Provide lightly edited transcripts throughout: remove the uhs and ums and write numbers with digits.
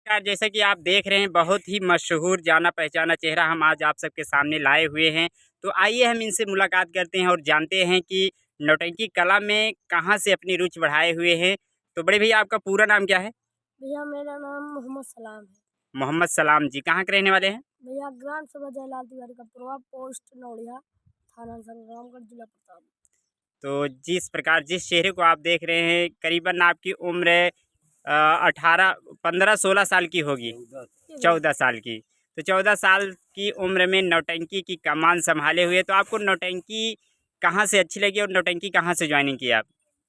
नमस्कार, जैसा कि आप देख रहे हैं बहुत ही मशहूर जाना पहचाना चेहरा हम आज आप सबके सामने लाए हुए हैं। तो आइए हम इनसे मुलाकात करते हैं और जानते हैं कि नौटंकी कला में कहाँ से अपनी रुचि बढ़ाए हुए हैं। तो बड़े भैया आपका पूरा नाम क्या है? भैया मेरा नाम मोहम्मद सलाम है। मोहम्मद सलाम जी, कहाँ के रहने वाले हैं? भैया ग्राम सभा जयलाल तिवारी का प्रभाव पोस्ट नौड़िया थाना संग्रामगढ़ जिला प्रताप। तो जिस प्रकार जिस चेहरे को आप देख रहे हैं करीबन आपकी उम्र 18 15-16 साल की होगी। 14 साल की। तो 14 साल की उम्र में नौटंकी की कमान संभाले हुए, तो आपको नौटंकी कहाँ से अच्छी लगी और नौटंकी कहाँ से ज्वाइनिंग की आप?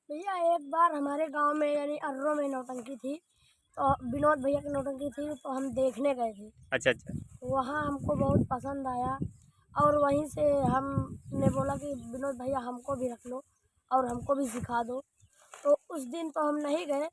भैया एक बार हमारे गांव में यानी अर्रों में नौटंकी थी, तो विनोद भैया की नौटंकी थी, तो हम देखने गए थे। अच्छा, अच्छा। वहाँ हमको बहुत पसंद आया और वहीं से हमने बोला कि विनोद भैया हमको भी रख लो और हमको भी सिखा दो। तो उस दिन तो हम नहीं गए।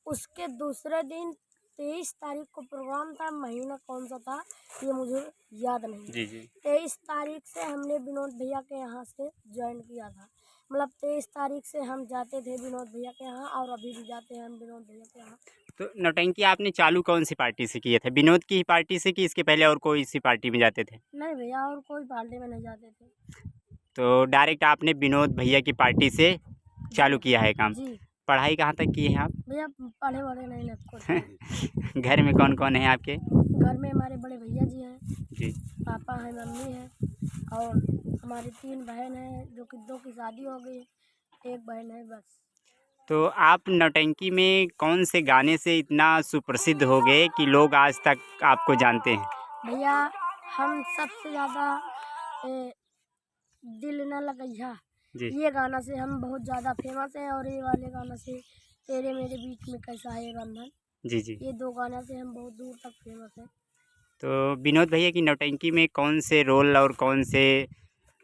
उसके दूसरे दिन 23 तारीख को प्रोग्राम था, महीना कौन सा था ये मुझे याद नहीं। जी, जी। 23 तारीख से हमने विनोद भैया के यहाँ से ज्वाइन किया था। मतलब 23 तारीख से हम जाते थे विनोद भैया के यहाँ और अभी भी जाते हैं हम विनोद भैया के यहाँ। तो नौटंकी आपने चालू कौन सी पार्टी से किए थे? विनोद की ही पार्टी से कि इसके पहले और कोई सी पार्टी में जाते थे? नहीं भैया और कोई पार्टी में नहीं जाते थे। तो डायरेक्ट आपने विनोद भैया की पार्टी से चालू जी किया है काम। जी पढ़ाई कहाँ तक किए हैं आप? भैया पढ़े वढ़े नहीं ना कुछ नहीं। घर में कौन कौन है आपके? घर में हमारे बड़े भैया जी हैं, जी। पापा हैं, मम्मी है और हमारी 3 बहन हैं जो कि 2 की शादी हो गई, एक बहन है बस। तो आप नौटंकी में कौन से गाने से इतना सुप्रसिद्ध हो गए कि लोग आज तक आपको जानते हैं? भैया हम सबसे ज़्यादा दिल न लगइहा जी, ये गाना से हम बहुत ज़्यादा फेमस हैं और ये वाले गाना से तेरे मेरे बीच में कैसा है बंधन, जी, जी। ये 2 गाना से हम बहुत दूर तक फेमस हैं। तो विनोद भैया की नौटंकी में कौन से रोल और कौन से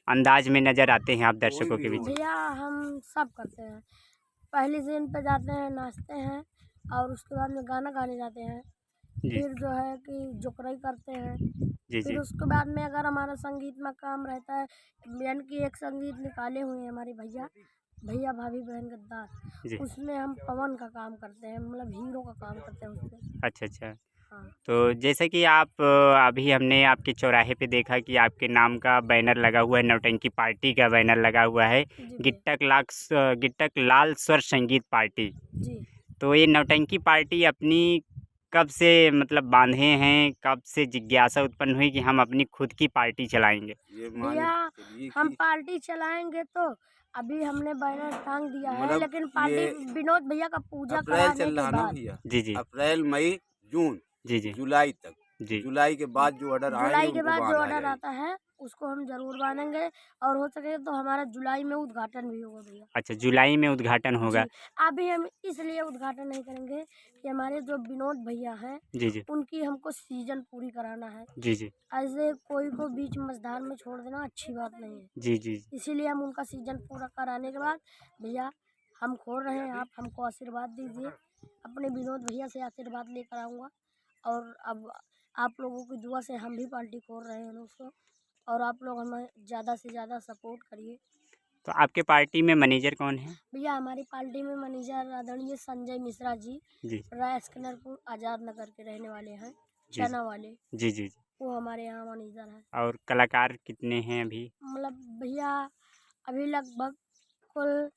अंदाज में नज़र आते हैं आप दर्शकों के बीच? भैया हम सब करते हैं, पहली सीन पे जाते हैं, नाचते हैं और उसके बाद में गाना गाने जाते हैं। जी, फिर जो है कि जोकराई करते हैं। जी, फिर जी, उसके बाद में अगर हमारा संगीत में काम रहता है, यानी कि एक संगीत निकाले हुए हैं हमारे भैया, भैया भाभी बहन गद्दार, जी। उसमें हम पवन का काम करते हैं, मतलब हीरो का काम करते हैं उसमें। अच्छा, अच्छा। हाँ तो जैसा कि आप अभी हमने आपके चौराहे पे देखा कि आपके नाम का बैनर लगा हुआ है, नौटंकी पार्टी का बैनर लगा हुआ है, जी भैया गिट्टक लाल स्वर संगीत पार्टी। जी तो ये नौटंकी पार्टी अपनी कब से मतलब बांधे हैं, कब से जिज्ञासा उत्पन्न हुई कि हम अपनी खुद की पार्टी चलाएँगे? भैया हम पार्टी चलाएंगे तो अभी हमने बैनर टांग दिया है, मतलब लेकिन पार्टी ये विनोद भैया का पूजा अप्रैल कराने चल के रहा ना बाद। भैया। जी, जी। अप्रैल, मई, जून, जी, जी। जुलाई तक। जी। जुलाई के बाद जो ऑर्डर आएंगे जुलाई के उनको बाद जो बांधा ऑर्डर जाएगा। आता है उसको हम जरूर बांधेंगे और हो सके तो हमारा जुलाई में उद्घाटन भी होगा भैया। अच्छा, जुलाई में उद्घाटन होगा। जी अभी हम इसलिए उद्घाटन नहीं करेंगे कि हमारे जो विनोद भैया हैं जी, जी। उनकी हमको सीजन पूरी कराना है। जी, जी। ऐसे कोई को बीच मझधार में छोड़ देना अच्छी बात नहीं है। जी, जी। इसीलिए हम उनका सीजन पूरा कराने के बाद भैया हम खोल रहे हैं, आप हमको आशीर्वाद दीजिए। अपने विनोद भैया से आशीर्वाद लेकर आऊँगा और अब आप लोगों की दुआ से हम भी पार्टी खोल रहे हैं दोस्तों और आप लोग हमें ज़्यादा से ज़्यादा सपोर्ट करिए। तो आपके पार्टी में मैनेजर कौन है? भैया हमारी पार्टी में मैनेजर आदरणीय संजय मिश्रा जी, जी। राय स्कनरपुर आज़ाद नगर के रहने वाले हैं, जी, जी। चना वाले, जी, जी, जी। वो हमारे यहाँ मैनेजर हैं। और कलाकार कितने हैं अभी? मतलब भैया अभी लगभग कुल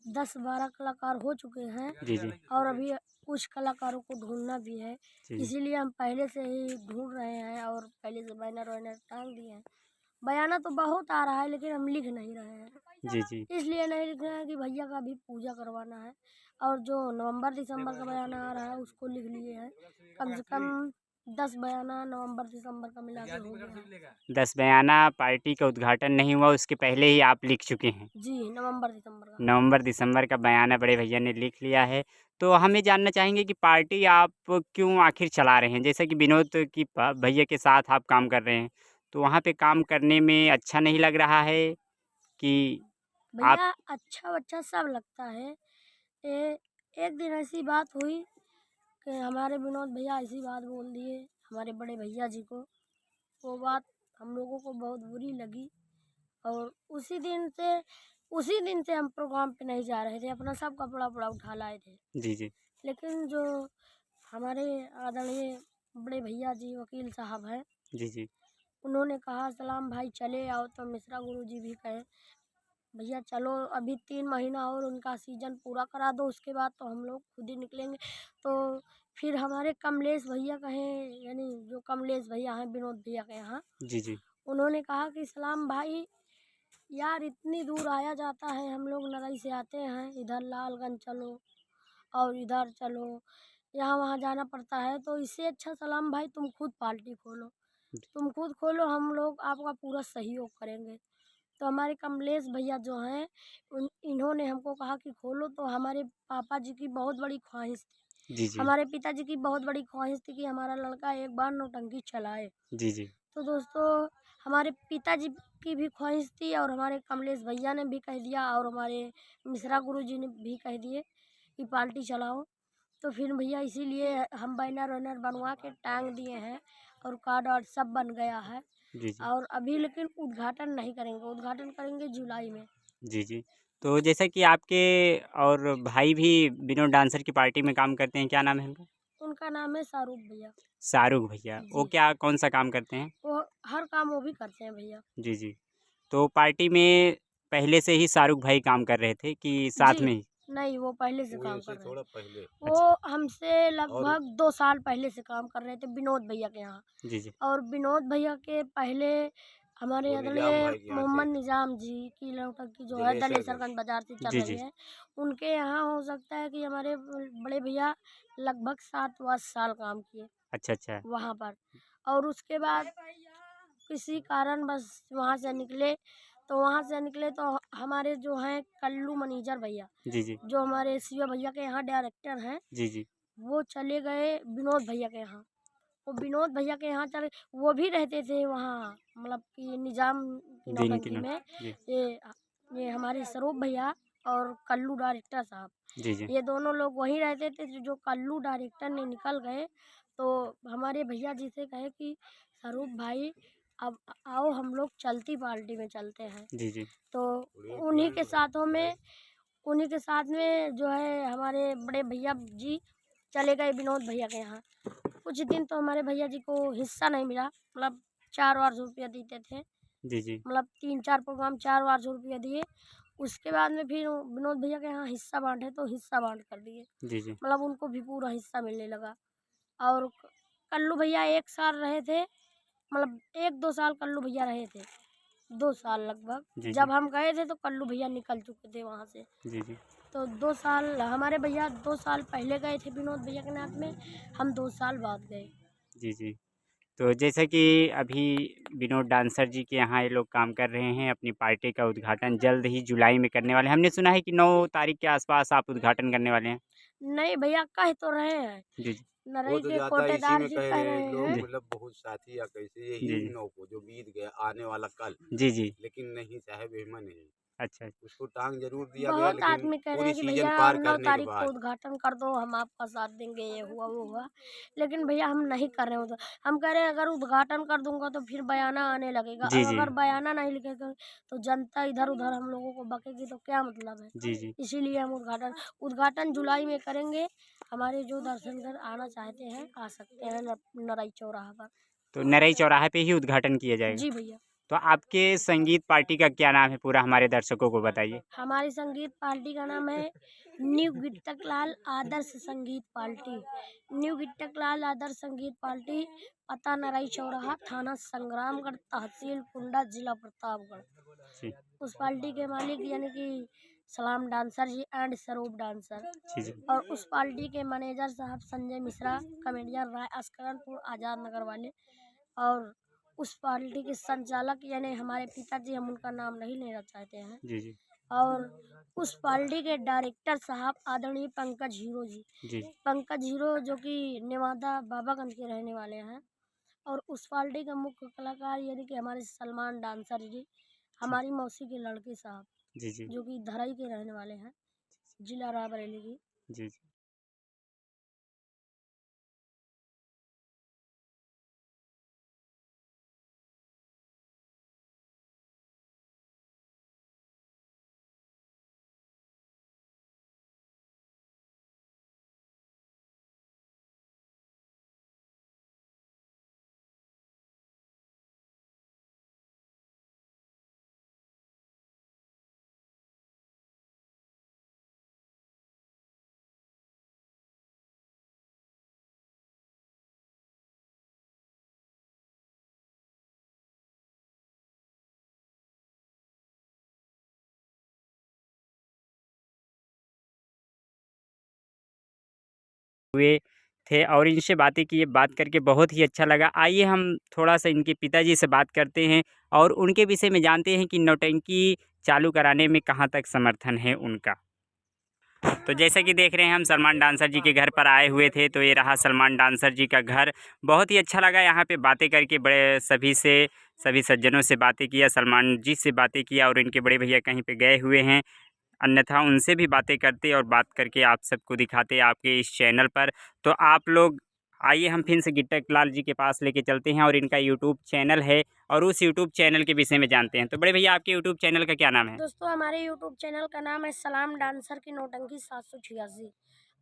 10-12 कलाकार हो चुके हैं जी, जी। और अभी कुछ कलाकारों को ढूंढना भी है, जी, जी। इसीलिए हम पहले से ही ढूंढ रहे हैं और पहले से बैनर वैनर टांग दिए हैं। बयाना तो बहुत आ रहा है लेकिन हम लिख नहीं रहे हैं, जी, जी। इसलिए नहीं लिख रहे हैं कि भैया का भी पूजा करवाना है और जो नवंबर दिसंबर का बयाना आ रहा है उसको लिख लिए हैं। कम से कम 10 बयाना नवंबर दिसंबर का मिला के हो गया है। 10 बयाना पार्टी का उद्घाटन नहीं हुआ उसके पहले ही आप लिख चुके हैं। जी नवंबर दिसंबर का। नवंबर दिसंबर का बयाना बड़े भैया ने लिख लिया है। तो हम ये जानना चाहेंगे कि पार्टी आप क्यों आखिर चला रहे हैं? जैसे कि विनोद की प भैया के साथ आप काम कर रहे हैं, तो वहाँ पे काम करने में अच्छा नहीं लग रहा है कि आप? भैया अच्छा वच्चा सब लगता है। ए, एक दिन ऐसी बात हुई कि हमारे विनोद भैया ऐसी बात बोल दिए हमारे बड़े भैया जी को, वो बात हम लोगों को बहुत बुरी लगी और उसी दिन से हम प्रोग्राम पे नहीं जा रहे थे, अपना सब कपड़ा वपड़ा उठा लाए थे। जी, जी। लेकिन जो हमारे आदरणीय बड़े भैया जी वकील साहब हैं, जी जी उन्होंने कहा सलाम भाई चले आओ, तो मिश्रा गुरुजी भी कहे भैया चलो अभी 3 महीना और उनका सीजन पूरा करा दो, उसके बाद तो हम लोग खुद ही निकलेंगे। तो फिर हमारे कमलेश भैया कहें, यानी जो कमलेश भैया हैं विनोद भैया के यहाँ, जी जी उन्होंने कहा कि सलाम भाई यार इतनी दूर आया जाता है, हम लोग नरई से आते हैं, इधर लालगंज चलो और इधर चलो, यहाँ वहाँ जाना पड़ता है, तो इससे अच्छा सलाम भाई तुम खुद पार्टी खोलो, तुम खुद खोलो, हम लोग आपका पूरा सहयोग करेंगे। तो हमारे कमलेश भैया जो हैं इन्होंने हमको कहा कि खोलो, तो हमारे पापा जी की बहुत बड़ी ख्वाहिश थी, जी जी हमारे पिताजी की बहुत बड़ी ख्वाहिश थी कि हमारा लड़का एक बार नौटंकी चलाए। जी जी तो दोस्तों हमारे पिताजी की भी ख्वाहिश थी और हमारे कमलेश भैया ने भी कह दिया और हमारे मिश्रा गुरुजी ने भी कह दिए कि पार्टी चलाओ। तो फिर भैया इसीलिए हम बैनर वैनर बनवा के टांग दिए हैं और कार्ड वार्ड सब बन गया है। जी जी और अभी लेकिन उद्घाटन नहीं करेंगे, उद्घाटन करेंगे जुलाई में। जी जी। तो जैसा कि आपके और भाई भी विनोद डांसर की पार्टी में काम करते हैं, क्या नाम है उनका? उनका नाम है शाहरुख भैया। शाहरुख भैया। वो जी, क्या कौन सा काम करते हैं? वो हर काम वो भी करते हैं भैया। जी जी। तो पार्टी में पहले से ही शाहरुख भाई काम कर रहे थे कि साथ जी, में ही? नहीं वो पहले से वो काम इनसे कर रहे हैं। थोड़ा पहले। वो अच्छा। हमसे और लगभग 2 साल पहले से काम कर रहे थे विनोद भैया के यहाँ। जी जी और विनोद भैया के पहले हमारे वो निजाम आदरणीय भाई के यहाँ थे, मोहम्मद निज़ाम जी की नौटंकी जो है जलेसरगंज। दलेसरगंज बाज़ार से चल जी रही जी। है, उनके यहाँ हो सकता है कि हमारे बड़े भैया लगभग 7 साल काम किए अच्छा अच्छा। वहाँ पर। और उसके बाद किसी कारण बस वहाँ से निकले, तो वहाँ से निकले तो हमारे जो हैं कल्लू मैनेजर भैया, जी जी जो हमारे शिवा भैया के यहाँ डायरेक्टर हैं, जी जी वो चले गए विनोद भैया के यहाँ। वो विनोद भैया के यहाँ चले, वो भी रहते थे वहाँ, मतलब कि निज़ाम की दिन की नौटंकी नोट। में। जी ये ये हमारे स्वरूप भैया और कल्लू डायरेक्टर साहब, जी जी ये दोनों लोग वहीं रहते थे। जो कल्लू डायरेक्टर ने निकल गए, तो हमारे भैया जी से कहे कि स्वरूप भाई अब आओ हम लोग चलती पार्टी में चलते हैं। जी जी तो उन्हीं के साथों में उन्हीं के साथ में जो है हमारे बड़े भैया जी चले गए विनोद भैया के यहाँ। कुछ दिन तो हमारे भैया जी को हिस्सा नहीं मिला, मतलब 4 रुपया देते थे, जी जी मतलब 3-4 प्रोग्राम 4 रुपया दिए। उसके बाद में फिर विनोद भैया के यहाँ हिस्सा बाँटे तो हिस्सा बाँट कर दिए, जी जी मतलब उनको भी पूरा हिस्सा मिलने लगा। और कल्लू भैया 1 साल रहे थे, मतलब 1-2 साल कल्लू भैया रहे थे, 2 साल लगभग। जी जी जब हम गए थे तो कल्लू भैया निकल चुके थे वहाँ से। जी जी तो 2 साल हमारे भैया 2 साल पहले गए थे विनोद भैया के नात में, हम 2 साल बाद गए। जी जी। तो जैसा कि अभी विनोद डांसर जी के यहाँ ये लोग काम कर रहे हैं, अपनी पार्टी का उद्घाटन जल्द ही जुलाई में करने वाले हैं। हमने सुना है कि 9 तारीख के आसपास आप उद्घाटन करने वाले हैं। नहीं भैया कह तो रहे हैं, जी जी वो नरई तो के ज़्यादा इसी कोटेदार में जी कह कह रहे हैं रहे लोग, हैं। जी मतलब बहुत साथी या कैसे जी यही जी नौ को जो बीत गया आने वाला कल, जी जी। लेकिन नहीं साहब एहमा नहीं। अच्छा अच्छा। उसको टांग जरूर दिया गया, बहुत लेकिन आदमी कह रहे पूरी हैं कि सीजन भैया पार 9 करने के तारीख को बाद। उद्घाटन कर दो, हम आपका साथ देंगे, ये हुआ वो हुआ। लेकिन भैया हम नहीं कर रहे हैं उधर, हम कह रहे हैं अगर उद्घाटन कर दूंगा तो फिर बयाना आने लगेगा, जी और जी अगर बयाना नहीं लिखेगा तो जनता इधर उधर हम लोगों को बकेगी, तो क्या मतलब है। जी जी। इसीलिए हम उद्घाटन जुलाई में करेंगे। हमारे जो दर्शनकर आना चाहते हैं आ सकते हैं नरई चौराहा पर। तो नरई चौराहे पे ही उद्घाटन किया जाएगा। जी भैया। तो आपके संगीत पार्टी का क्या नाम है, पूरा हमारे दर्शकों को बताइए। हमारी संगीत पार्टी का नाम है न्यू गिट्टकलाल आदर्श संगीत पार्टी। न्यू गिट्टकलाल आदर्श संगीत पार्टी, पता नरई चौराहा, थाना संग्रामगढ़, तहसील कुंडा, जिला प्रतापगढ़। जी उस पार्टी के मालिक यानी कि सलाम डांसर जी एंड स्वरूप डांसर। जी जी और उस पार्टी के मैनेजर साहब संजय मिश्रा, कमेडियन राय अस्करनपुर आज़ाद नगर वाले। और उस पार्टी के संचालक यानी हमारे पिताजी, हम उनका नाम नहीं लेना चाहते हैं। जी जी और उस पार्टी के डायरेक्टर साहब आदरणीय पंकज हीरो जी। जी पंकज हीरो जो कि नेवादा बाबागंज के रहने वाले हैं। और उस पार्टी का मुख्य कलाकार यानी कि हमारे सलमान डांसर जी, जी हमारी मौसी के लड़के साहब, जी जी जो कि धराई के रहने वाले हैं, जिला रायबरेली की। जी जी। हुए थे और इनसे बातें किए, बात करके बहुत ही अच्छा लगा। आइए हम थोड़ा सा इनके पिताजी से बात करते हैं और उनके विषय में जानते हैं कि नौटंकी चालू कराने में कहाँ तक समर्थन है उनका। तो जैसा कि देख रहे हैं हम सलमान डांसर जी के घर पर आए हुए थे, तो ये रहा सलमान डांसर जी का घर। बहुत ही अच्छा लगा यहाँ पे बातें करके, बड़े सभी सज्जनों से बातें किया, सलमान जी से बातें किया और इनके बड़े भैया कहीं पे गए हुए हैं, अन्यथा उनसे भी बातें करते और बात करके आप सबको दिखाते आपके इस चैनल पर। तो आप लोग आइए हम फिर से गिट्टक लाल जी के पास लेके चलते हैं और इनका यूट्यूब चैनल है और उस यूट्यूब चैनल के विषय में जानते हैं। तो बड़े भैया आपके यूट्यूब चैनल का क्या नाम है? दोस्तों हमारे यूट्यूब चैनल का नाम है सलाम डांसर की नौटंकी 786।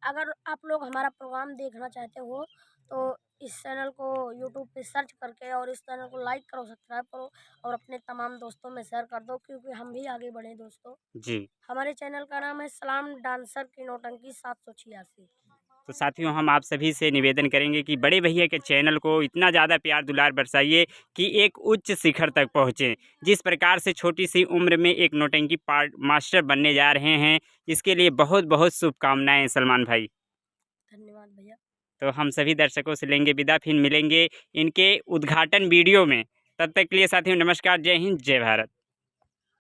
अगर आप लोग हमारा प्रोग्राम देखना चाहते हो तो इस चैनल को यूट्यूब पे सर्च करके और इस चैनल को लाइक करो, सब्सक्राइब करो और अपने तमाम दोस्तों में शेयर कर दो, क्योंकि हम भी आगे बढ़े दोस्तों। जी। हमारे चैनल का नाम है सलाम डांसर की नौटंकी 786। तो साथियों हम आप सभी से निवेदन करेंगे कि बड़े भैया के चैनल को इतना ज़्यादा प्यार दुलार बरसाइए कि एक उच्च शिखर तक पहुँचें। जिस प्रकार से छोटी सी उम्र में एक नौटंकी मास्टर बनने जा रहे हैं, इसके लिए बहुत बहुत शुभकामनाएं सलमान भाई। धन्यवाद भैया। तो हम सभी दर्शकों से लेंगे विदा, फिर मिलेंगे इनके उद्घाटन वीडियो में। तब तक के लिए साथियों नमस्कार, जय हिंद, जय भारत।